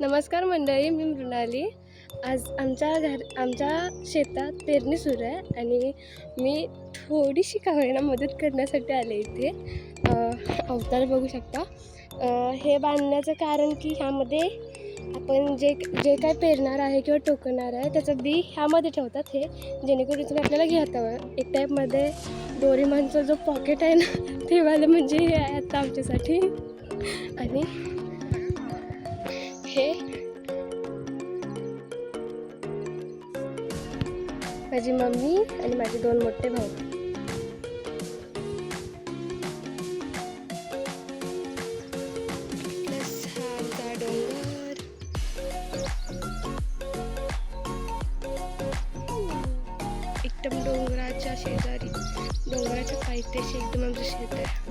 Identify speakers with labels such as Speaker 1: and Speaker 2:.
Speaker 1: नमस्कार मंडळी, मी मृणाली. आज आमच्या शेतात पेरणी सुरू आहे आणि मी थोडीशी का होईना मदत करण्यासाठी आले इथे. अवतार बघू शकता. हे बांधण्याचं कारण की ह्यामध्ये आपण जे जे काय पेरणार आहे किंवा टोकणार आहे त्याचं बी ह्यामध्ये ठेवतात, हे जेणेकरून तुम्ही आपल्याला घेता येईल. एक टाईपमध्ये डोरेमॉनचा जो पॉकेट आहे ना, ते वालं म्हणजे हे आहे आता आमच्यासाठी. आणि हे माझी मम्मी आणि माझे 2 मोठे भाऊ. प्लस हा आमचा डोंगर. एकदम डोंगराच्या शेजारी, डोंगराच्या पायथ्याशी एकदम आमचं शेत आहे.